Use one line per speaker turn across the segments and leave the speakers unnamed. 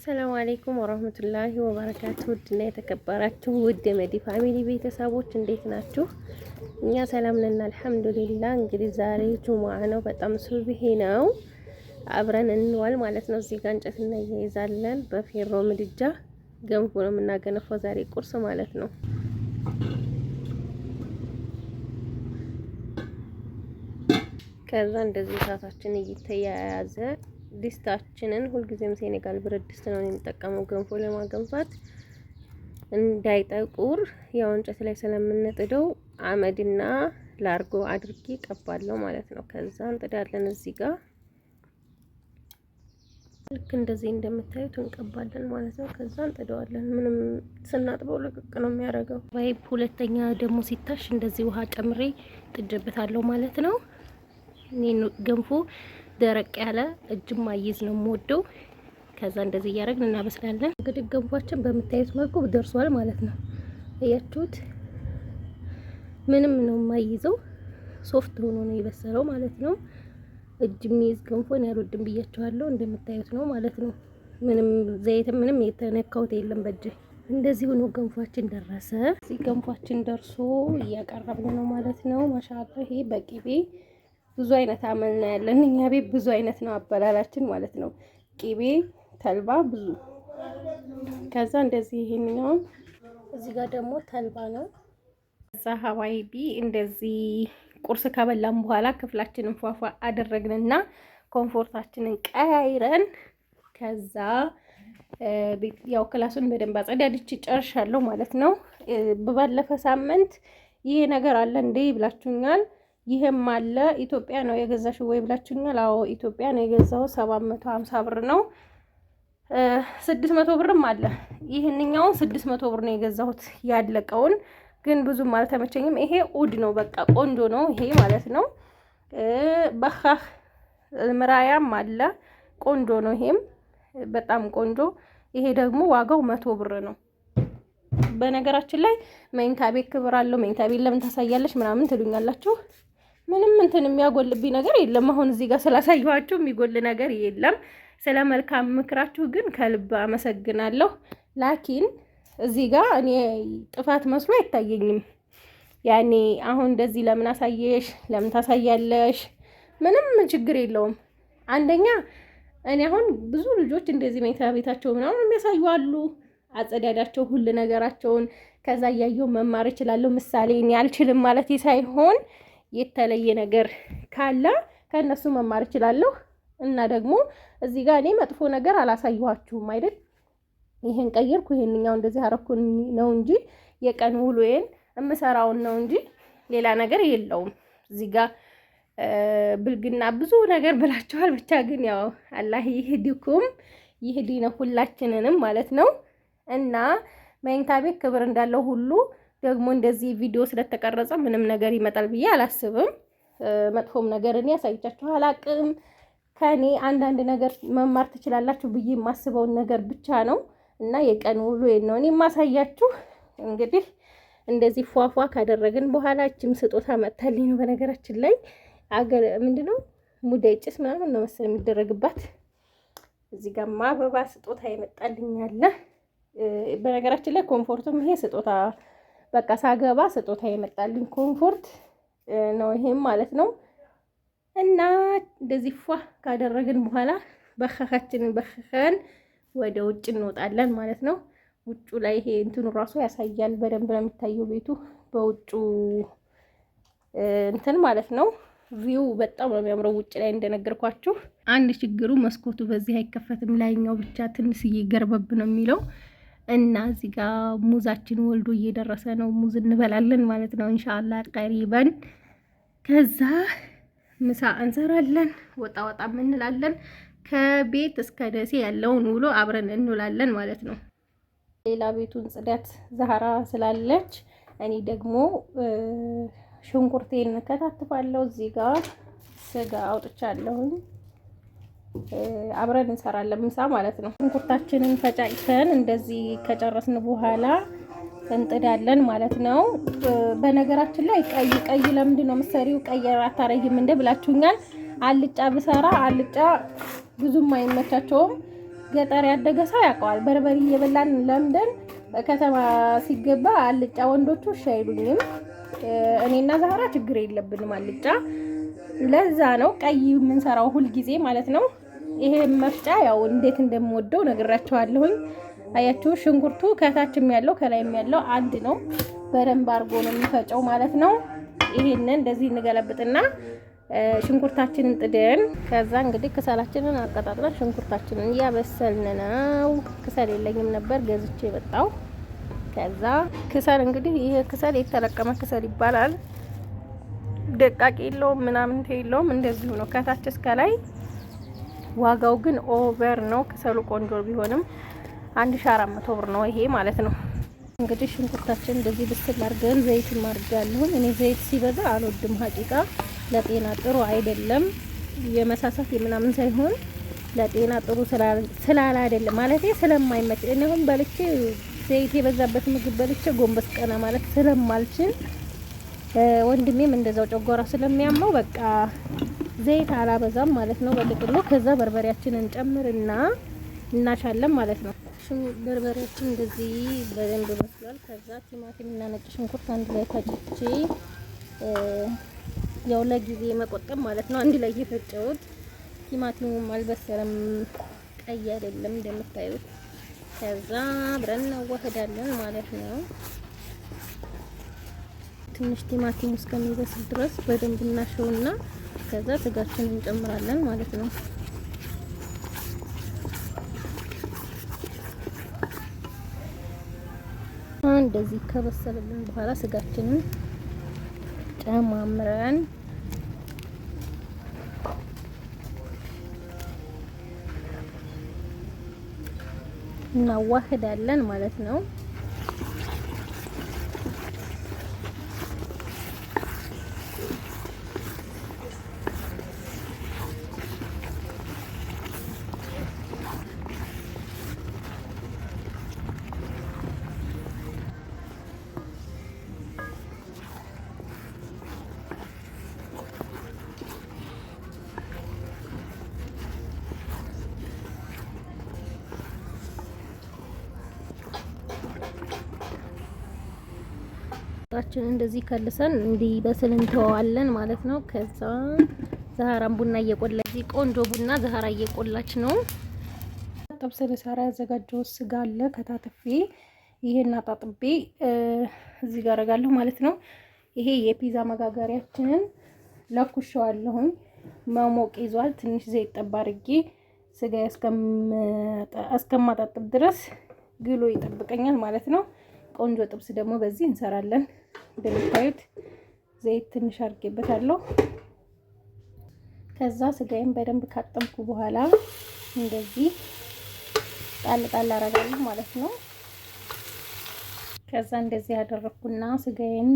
ሰላም አለይኩም ወራህመቱላሂ ወበረካቱ። ውድና የተከበራችሁ ውድ የመዲ ፋሚሊ ቤተሰቦች እንዴት ናችሁ? እኛ ሰላም ነን አልሐምዱሊላህ። እንግዲህ ዛሬ ጁሙአ ነው፣ በጣም ሱብሂ ነው። አብረን እንዋል ማለት ነው። እዚህ ጋር እንጨት እናያይዛለን። በፌሮ ምድጃ ገንፎ ነው የምናገነፈው ዛሬ ቁርስ ማለት ነው። ከዛ እንደዚህ እሳታችን እየተያያዘ ድስታችንን ሁልጊዜም ሴኔጋል ብረት ድስት ነው የምንጠቀመው ገንፎ ለማገንፋት እንዳይጠቁር ያው እንጨት ላይ ስለምንጥደው አመድና ላርጎ አድርጌ ቀባለሁ ማለት ነው። ከዛ እንጥዳለን እዚህ ጋር ልክ እንደዚህ እንደምታዩት እንቀባለን ማለት ነው። ከዛ እንጥደዋለን። ምንም ስናጥበው ልቅቅ ነው የሚያደርገው። ቫይብ ሁለተኛ ደግሞ ሲታሽ እንደዚህ ውሃ ጨምሬ ጥጀበታለሁ ማለት ነው። እኔ ገንፎ ደረቅ ያለ እጅም ማይዝ ነው የምወደው። ከዛ እንደዚህ እያደረግን እናበስላለን። እንግዲህ ገንፏችን በምታዩት መልኩ ደርሷል ማለት ነው። አያችሁት? ምንም ነው የማይዘው፣ ሶፍት ሆኖ ነው የበሰለው ማለት ነው። እጅ የሚይዝ ገንፎን ያልወድም ብያችኋለሁ። እንደምታዩት ነው ማለት ነው። ምንም ዘይት ምንም የተነካውት የለም በእጅ። እንደዚህ ሆኖ ገንፏችን ደረሰ። እዚህ ገንፏችን ደርሶ እያቀረብን ነው ማለት ነው። ማሻአላህ ይሄ በቂቤ ብዙ አይነት አመል ነው ያለን እኛ ቤት፣ ብዙ አይነት ነው አበላላችን ማለት ነው። ቂቤ፣ ተልባ ብዙ። ከዛ እንደዚህ ይሄንኛው እዚህ ጋር ደግሞ ተልባ ነው። ከዛ ሀዋይቢ እንደዚህ ቁርስ ከበላን በኋላ ክፍላችንን ፏፏ አደረግንና ኮምፎርታችንን ቀያይረን ከዛ ያው ክላሱን በደንብ አጸዳድቼ ጨርሻለሁ ማለት ነው። በባለፈ ሳምንት ይሄ ነገር አለ እንዴ ብላችሁኛል። ይሄም አለ ኢትዮጵያ ነው የገዛሽው ወይ ብላችሁኛል። አዎ ኢትዮጵያ ነው የገዛው። 750 ብር ነው። 600 ብርም አለ። ይሄንኛው 600 ብር ነው የገዛሁት ያለቀውን፣ ግን ብዙም አልተመቸኝም። ይሄ ኡድ ነው፣ በቃ ቆንጆ ነው ይሄ ማለት ነው። በኻህ ምራያም አለ፣ ቆንጆ ነው ይሄም በጣም ቆንጆ። ይሄ ደግሞ ዋጋው 100 ብር ነው። በነገራችን ላይ መኝታ ቤት ክብር አለው። መኝታ ቤት ለምን ታሳያለሽ ምናምን ትሉኛላችሁ። ምንም እንትን የሚያጎልብኝ ነገር የለም። አሁን እዚህ ጋር ስላሳየኋችሁ የሚጎል ነገር የለም። ስለ መልካም ምክራችሁ ግን ከልብ አመሰግናለሁ። ላኪን እዚህ ጋር እኔ ጥፋት መስሎ አይታየኝም። ያኔ አሁን እንደዚህ ለምን አሳየሽ ለምን ታሳያለሽ? ምንም ችግር የለውም። አንደኛ እኔ አሁን ብዙ ልጆች እንደዚህ መኝታ ቤታቸው ምናምን የሚያሳዩ አሉ፣ አጸዳዳቸው ሁሉ ነገራቸውን። ከዛ እያየሁ መማር እችላለሁ። ምሳሌ እኔ አልችልም ማለት ሳይሆን የተለየ ነገር ካለ ከነሱ መማር እችላለሁ። እና ደግሞ እዚህ ጋር እኔ መጥፎ ነገር አላሳየኋችሁም አይደል? ይሄን ቀየርኩ ይሄንኛው እንደዚህ አረኩኝ ነው እንጂ የቀን ውሎዬን እምሰራውን ነው እንጂ ሌላ ነገር የለውም። እዚህ ጋር ብልግና ብዙ ነገር ብላችኋል። ብቻ ግን ያው አላህ ይህዲኩም ይህዲነ ሁላችንንም ማለት ነው። እና መኝታ ቤት ክብር እንዳለው ሁሉ ደግሞ እንደዚህ ቪዲዮ ስለተቀረጸ ምንም ነገር ይመጣል ብዬ አላስብም። መጥፎም ነገር እኔ ያሳይቻችሁ አላቅም። ከኔ አንዳንድ ነገር መማር ትችላላችሁ ብዬ የማስበውን ነገር ብቻ ነው እና የቀን ውሎ ነው እኔ ማሳያችሁ። እንግዲህ እንደዚህ ፏፏ ካደረግን በኋላ እችም ስጦታ መጥታልኝ ነው። በነገራችን ላይ አገር ምንድነው ሙዳይ ጭስ ምናምን ነው መሰለኝ የሚደረግባት። እዚህ ጋር አበባ ስጦታ ይመጣልኝ አለ። በነገራችን ላይ ኮምፎርቱም ይሄ ስጦታ በቃ ሳገባ ስጦታ ይመጣልኝ ኮምፎርት ነው ይሄም ማለት ነው። እና እንደዚህ ፏ ካደረግን በኋላ በኻኻችንን በኻኻን ወደ ውጭ እንወጣለን ማለት ነው። ውጩ ላይ ይሄ እንትኑ ራሱ ያሳያል፣ በደንብ ነው የሚታየው ቤቱ በውጩ እንትን ማለት ነው። ቪው በጣም ነው የሚያምረው ውጭ ላይ እንደነገርኳችሁ። አንድ ችግሩ መስኮቱ በዚህ አይከፈትም፣ ላይኛው ብቻ ትንሽዬ ገርበብ ነው የሚለው። እና እዚህ ጋር ሙዛችን ወልዶ እየደረሰ ነው። ሙዝ እንበላለን ማለት ነው ኢንሻአላህ ቀሪበን። ከዛ ምሳ እንሰራለን፣ ወጣ ወጣ እንላለን። ከቤት እስከ ደሴ ያለውን ውሎ አብረን እንውላለን ማለት ነው። ሌላ ቤቱን ጽዳት ዛህራ ስላለች እኔ ደግሞ ሽንኩርቴን ከታትፋለሁ። እዚህ ጋር ስጋ አውጥቻለሁ። አብረን እንሰራለን ምሳ ማለት ነው። ሽንኩርታችንን ፈጫጭተን እንደዚህ ከጨረስን በኋላ እንጥዳለን ማለት ነው። በነገራችን ላይ ቀይ ለምንድን ነው የምትሰሪው ቀይ አታረጊም እንደ ብላችሁኛል። አልጫ ብሰራ አልጫ ብዙም አይመቻቸውም። ገጠር ያደገ ሰው ያውቀዋል። በርበሬ እየበላን ለምደን ከተማ ሲገባ አልጫ ወንዶቹ እሺ አይሉኝም። እኔና ዛህራ ችግር የለብንም አልጫ። ለዛ ነው ቀይ የምንሰራው ሁል ጊዜ ማለት ነው። ይሄ መፍጫ ያው እንዴት እንደምወደው ነግራችኋለሁኝ። አያችሁ ሽንኩርቱ ከታችም ያለው ከላይም ያለው አንድ ነው። በደንብ አድርጎ ነው የሚፈጨው ማለት ነው። ይሄንን እንደዚህ እንገለብጥና ሽንኩርታችንን ጥደን ከዛ እንግዲህ ክሰላችንን አቀጣጥለን ሽንኩርታችንን እያበሰልን ነው። ክሰል የለኝም ነበር ገዝቼ የመጣው። ከዛ ክሰል እንግዲህ ይሄ ክሰል የተለቀመ ክሰል ይባላል። ደቃቅ የለውም ምናምን የለውም እንደዚሁ ነው ከታች እስከ ላይ። ዋጋው ግን ኦቨር ነው። ክሰሉ ቆንጆ ቢሆንም 1400 ብር ነው ይሄ ማለት ነው። እንግዲህ ሽንኩርታችን እንደዚህ ብስል አድርገን ዘይት ማርጋለሁ። እኔ ዘይት ሲበዛ አልወድም ሀቂቃ ለጤና ጥሩ አይደለም። የመሳሳት ምናምን ሳይሆን ለጤና ጥሩ ስላላ አይደለም ማለት ስለማይመች እኔም በልቼ ዘይት የበዛበት ምግብ በልቼ ጎንበስ ቀና ማለት ስለማልችል ወንድሜም እንደዛው ጨጓራ ስለሚያመው በቃ ዘይት አላበዛም ማለት ነው በጥቅሉ። ከዛ በርበሬያችንን ጨምርና እናሻለን ማለት ነው። በርበሬያችን እንደዚህ በደንብ በስሏል። ከዛ ቲማቲም እና ነጭ ሽንኩርት አንድ ላይ ፈጭቼ ያው ለጊዜ መቆጠብ ማለት ነው አንድ ላይ የፈጨሁት። ቲማቲሙም አልበሰለም ቀይ አይደለም እንደምታዩት። ከዛ አብረን እናዋህዳለን ማለት ነው። ትንሽ ቲማቲሙ እስከሚበስል ድረስ በደንብ እናሸውና ከዛ ስጋችንን እንጨምራለን ማለት ነው። እንደዚህ ከበሰለልን በኋላ ስጋችንን ጨማምረን እናዋህዳለን ማለት ነው። ጣችን እንደዚህ ከልሰን እንዲበስል እንተዋለን ማለት ነው። ከዛ ዛህራን ቡና እየቆላ እዚህ ቆንጆ ቡና ዛህራ እየቆላች ነው። ጥብስ ለሳራ ያዘጋጀው ስጋ አለ ከታተፌ ይሄን አጣጥቤ እዚህ ጋር አረጋለሁ ማለት ነው። ይሄ የፒዛ መጋገሪያችንን ለኩሻዋለሁኝ መሞቅ ይዟል። ትንሽ ዘይት ጠብ አድርጌ ስጋ እስከማጣጥብ ድረስ ግሎ ይጠብቀኛል ማለት ነው። ቆንጆ ጥብስ ደግሞ በዚህ እንሰራለን። እንደምታዩት ዘይት ትንሽ አድርጌበታለሁ። ከዛ ስጋዬን በደንብ ካጠምኩ በኋላ እንደዚህ ጣል ጣል አደርጋለሁ ማለት ነው። ከዛ እንደዚህ ያደረኩና ስጋዬን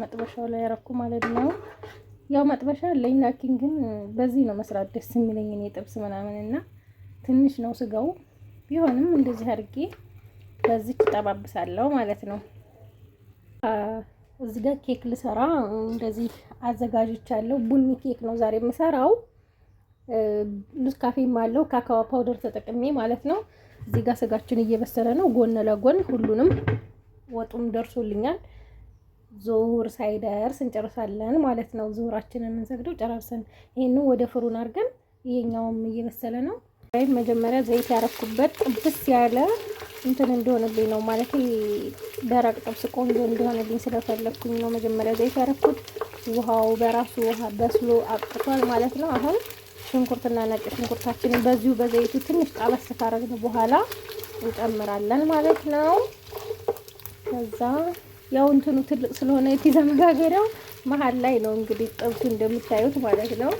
መጥበሻው ላይ ያረኩ ማለት ነው። ያው መጥበሻ አለኝ ላኪን ግን በዚህ ነው መስራት ደስ የሚለኝ እኔ ጥብስ ምናምንና ትንሽ ነው ስጋው ቢሆንም እንደዚህ አድርጌ በዚህ ተጠባብሳለሁ ማለት ነው። እዚህ ጋር ኬክ ልሰራ እንደዚህ አዘጋጅቻለሁ። ቡኒ ኬክ ነው ዛሬ የምሰራው። ኔስካፌም አለው ካካዋ ፓውደር ተጠቅሜ ማለት ነው። እዚህ ጋር ስጋችን እየበሰለ ነው ጎን ለጎን ሁሉንም ወጡም ደርሶልኛል። ዙሁር ሳይደርስ እንጨርሳለን ማለት ነው። ዙሁራችንን የምንሰግደው ጨራርሰን ይሄንን ወደ ፍሩን አድርገን ይሄኛውም እየበሰለ ነው። መጀመሪያ ዘይት ያረኩበት ጥብስ ያለ እንትን እንደሆነልኝ ነው ማለት ደረቅ ጥብስ ቆንጆ እንደሆነልኝ ስለፈለኩኝ ነው መጀመሪያ ዘይት ያረኩት። ውሃው በራሱ ውሃ በስሎ አጥቷል ማለት ነው። አሁን ሽንኩርትና ነጭ ሽንኩርታችንን በዚሁ በዘይቱ ትንሽ ጣበስ ካረግን በኋላ እንጨምራለን ማለት ነው። ከዛ ያው እንትኑ ትልቅ ስለሆነ የፒዛ መጋገሪያው መሀል ላይ ነው እንግዲህ ጥብሱ እንደምታዩት ማለት ነው።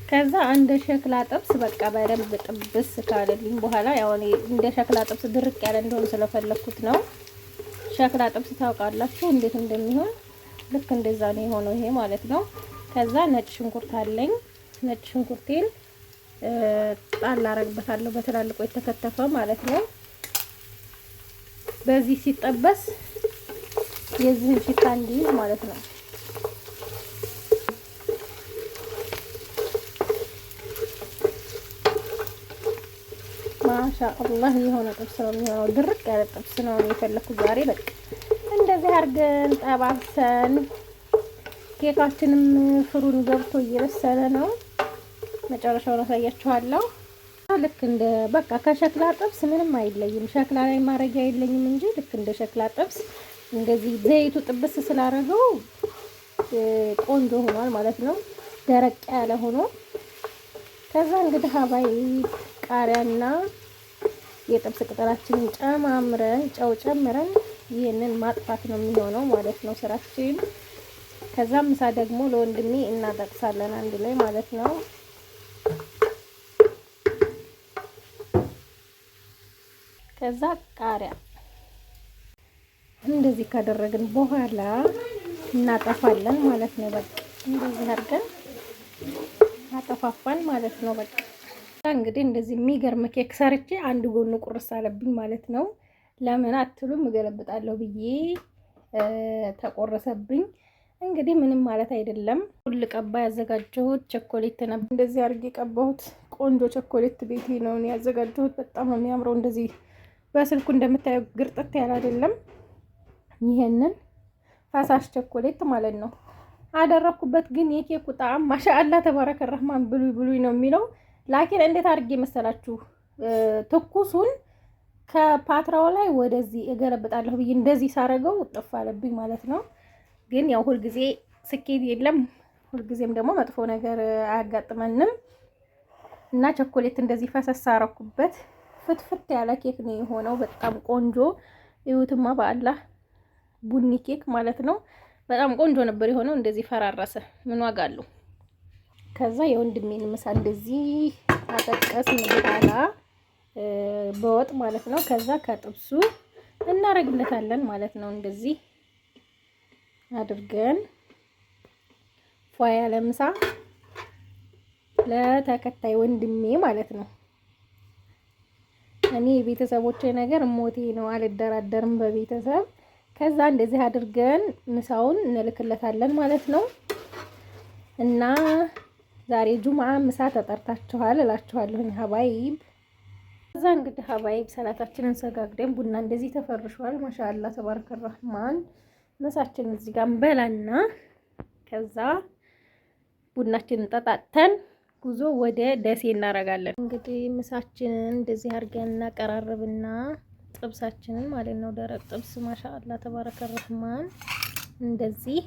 ከዛ እንደ ሸክላ ጥብስ በቃ በደንብ ጥብስ ካለልኝ በኋላ ያው እኔ እንደ ሸክላ ጥብስ ድርቅ ያለ እንደሆነ ስለፈለኩት ነው። ሸክላ ጥብስ ታውቃላችሁ እንዴት እንደሚሆን ልክ እንደዛ ነው የሆነው ይሄ ማለት ነው። ከዛ ነጭ ሽንኩርት አለኝ። ነጭ ሽንኩርቴን ጣል አረግበታለሁ በትላልቁ የተከተፈ ማለት ነው። በዚህ ሲጠበስ የዚህን ሽታ እንዲይዝ ማለት ነው። ማሻአላህ የሆነ ጥብስ ነው የሚሆነው። ድርቅ ያለ ጥብስ ነው የፈለኩት ዛሬ። በቃ እንደዚህ አድርገን ጠባብሰን ኬካችንም ፍሩን ገብቶ እየበሰለ ነው። መጨረሻውን አሳያችኋለሁ። ልክ እንደ በቃ ከሸክላ ጥብስ ምንም አይለይም። ሸክላ ላይ ማረጊያ የለኝም እንጂ ልክ እንደ ሸክላ ጥብስ እንደዚህ ዘይቱ ጥብስ ስላደረገው ቆንጆ ሆኗል ማለት ነው። ደረቅ ያለ ሆኖ ከዛ እንግዲህ ሀባይ ቃሪያና የጥብስ ቅጠላችንን ጨማምረን ጨው ጨምረን ይሄንን ማጥፋት ነው የሚሆነው ማለት ነው ስራችን። ከዛ ምሳ ደግሞ ለወንድሜ እናጠቅሳለን አንድ ላይ ማለት ነው። ከዛ ቃሪያ እንደዚህ ካደረግን በኋላ እናጠፋለን ማለት ነው። በቃ እንደዚህ አድርገን አጠፋፋን ማለት ነው። በቃ እንግዲህ እንደዚህ የሚገርም ኬክ ሰርቼ አንድ ጎኑ ቁርስ አለብኝ ማለት ነው። ለምን አትሉም? እገለብጣለሁ ብዬ ተቆረሰብኝ። እንግዲህ ምንም ማለት አይደለም። ሁሉ ቀባ ያዘጋጀሁት ቸኮሌት ነበር። እንደዚህ አድርጌ ቀባሁት። ቆንጆ ቸኮሌት ቤቴ ነው ያዘጋጀሁት። በጣም ነው የሚያምረው። እንደዚህ በስልኩ እንደምታየው ግርጥት ያለ አይደለም። ይሄንን ፈሳሽ ቸኮሌት ማለት ነው አደረኩበት። ግን የኬኩ ጣዕም ማሻአላ ተባረከ ረህማን ብሉይ ብሉይ ነው የሚለው። ላኪን እንዴት አድርጌ መሰላችሁ ትኩሱን ከፓትራው ላይ ወደዚህ እገለብጣለሁ ብዬ እንደዚህ ሳረገው ጥፍ አለብኝ ማለት ነው። ግን ያው ሁልጊዜ ስኬት የለም፣ ሁልጊዜም ደግሞ መጥፎ ነገር አያጋጥመንም። እና ቸኮሌት እንደዚህ ፈሰስ አረኩበት። ፍትፍት ያለ ኬክ ነው የሆነው። በጣም ቆንጆ ይሁትማ በአላህ ቡኒ ኬክ ማለት ነው። በጣም ቆንጆ ነበር የሆነው። እንደዚህ ፈራረሰ። ምን ዋጋ አለው? ከዛ የወንድሜን ምሳ እንደዚህ አጠቀስን በኋላ በወጥ ማለት ነው። ከዛ ከጥብሱ እናረግለታለን ማለት ነው። እንደዚህ አድርገን ፏ ያለ ምሳ ለተከታይ ወንድሜ ማለት ነው። እኔ የቤተሰቦቼ ነገር ሞቴ ነው፣ አልደራደርም በቤተሰብ። ከዛ እንደዚህ አድርገን ምሳውን እንልክለታለን ማለት ነው። እና ዛሬ ጁምዓ ምሳ ተጠርታችኋል እላችኋለሁ ሀባይብ። ከዛ እንግዲህ ሀባይብ ሰላታችንን ሰጋግደን ቡና እንደዚህ ተፈርሿል። ማሻአላ ተባረከ ረህማን። ምሳችንን እዚህ ጋር እንበላና ከዛ ቡናችንን ጠጣተን ጉዞ ወደ ደሴ እናረጋለን። እንግዲህ ምሳችንን እንደዚህ አድርገን እናቀራርብና ጥብሳችንን ማለት ነው ደረቅ ጥብስ ማሻአላ ተባረከ ረህማን እንደዚህ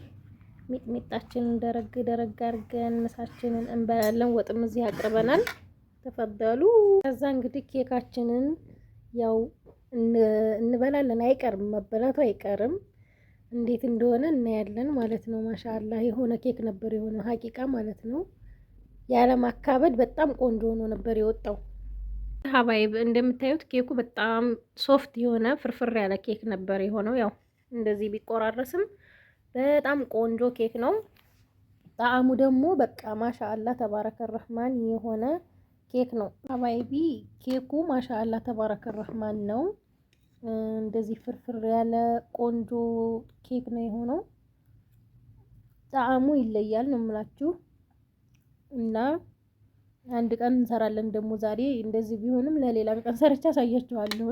ሚጥሚጣችንን ደረግ ደረግ አድርገን ምሳችንን እንበላለን። ወጥም እዚህ አቅርበናል። ተፈደሉ። ከዛ እንግዲህ ኬካችንን ያው እንበላለን። አይቀርም መበላቱ አይቀርም። እንዴት እንደሆነ እናያለን ማለት ነው። ማሻአላ የሆነ ኬክ ነበር የሆነ ሀቂቃ ማለት ነው። ያለ ማካበድ በጣም ቆንጆ ሆኖ ነበር የወጣው። ሀባይብ እንደምታዩት ኬኩ በጣም ሶፍት የሆነ ፍርፍር ያለ ኬክ ነበር የሆነው። ያው እንደዚህ ቢቆራረስም በጣም ቆንጆ ኬክ ነው። ጣዕሙ ደግሞ በቃ ማሻአላ ተባረከ ረህማን የሆነ ኬክ ነው። ሀባይቢ ኬኩ ማሻአላ ተባረከ ረህማን ነው። እንደዚህ ፍርፍር ያለ ቆንጆ ኬክ ነው የሆነው። ጣዕሙ ይለያል ነው የምላችሁ። እና አንድ ቀን እንሰራለን ደግሞ ዛሬ እንደዚህ ቢሆንም ለሌላ ቀን ሰርቻ አሳያችኋለሁ።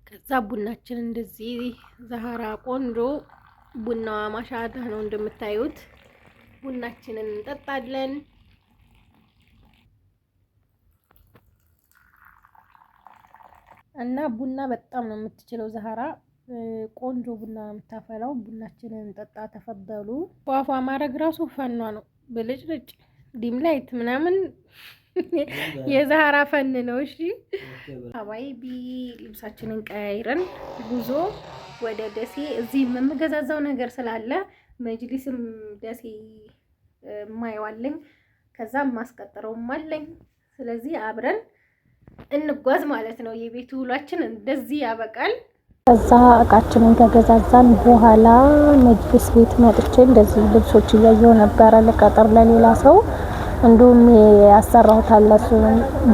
ከዛ ቡናችን እንደዚህ ዛህራ ቆንጆ ቡናዋ ማሻአላ ነው እንደምታዩት። ቡናችንን እንጠጣለን። እና ቡና በጣም ነው የምትችለው ዛህራ። ቆንጆ ቡና ነው የምታፈላው። ቡናችንን እንጠጣ። ተፈደሉ። ፏፏ ማድረግ ራሱ ፈኗ ነው። ብልጭልጭ ዲም ላይት ምናምን የዛህራ ፈን ነው። እሺ ሀባይቢ ልብሳችንን ቀያይረን ጉዞ ወደ ደሴ። እዚህ የምገዛዛው ነገር ስላለ መጅሊስም ደሴ ማይዋለኝ ከዛ ማስቀጥረውም አለኝ። ስለዚህ አብረን እንጓዝ ማለት ነው። የቤቱ ውሏችን እንደዚህ ያበቃል። ከዛ እቃችንን ከገዛዛን በኋላ መጅሊስ ቤት መጥቼ እንደዚህ ልብሶች እያየሁ ነበረ ለቀጠር ለሌላ ሰው እንዲሁም ያሰራሁት አለ እሱን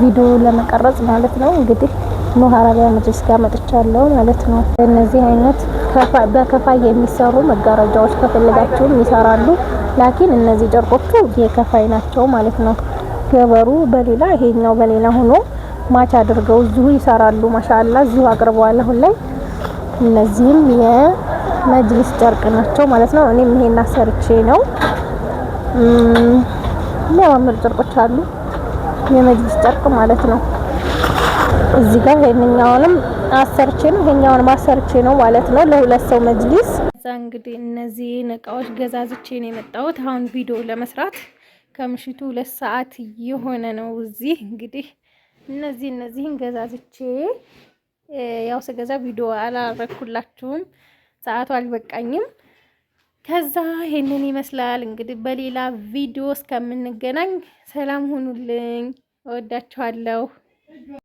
ቪዲዮ ለመቀረጽ ማለት ነው። እንግዲህ ኑህ አረቢያ መጅሊስ ጋር መጥቻለሁ ማለት ነው። እነዚህ አይነት በከፋይ የሚሰሩ መጋረጃዎች ከፈለጋችሁም ይሰራሉ። ላኪን እነዚህ ጨርቆቹ የከፋይ ናቸው ማለት ነው። ገበሩ በሌላ ይሄኛው በሌላ ሆኖ ማች አድርገው እዚሁ ይሰራሉ። ማሻአላ እዚሁ አቅርበዋል አሁን ላይ። እነዚህም የመጅሊስ ጨርቅ ናቸው ማለት ነው። እኔም ይሄን አሰርቼ ነው። የሚያማምር ጨርቆች አሉ፣ የመጅሊስ ጨርቅ ማለት ነው። እዚህ ጋር ይሄንኛውንም አሰርቼ ነው፣ ይሄኛውንም አሰርቼ ነው ማለት ነው ለሁለት ሰው መጅሊስ። እዛ እንግዲህ እነዚህን እቃዎች ገዛዝቼ ነው የመጣሁት አሁን ቪዲዮ ለመስራት። ከምሽቱ 2 ሰዓት የሆነ ነው። እዚህ እንግዲህ እነዚህን ገዛዝቼ ያው ስገዛ ቪዲዮ አላረኩላችሁም፣ ሰዓቱ አልበቃኝም። ከዛ ይሄንን ይመስላል እንግዲህ። በሌላ ቪዲዮ እስከምንገናኝ ሰላም ሁኑልኝ። እወዳችኋለሁ።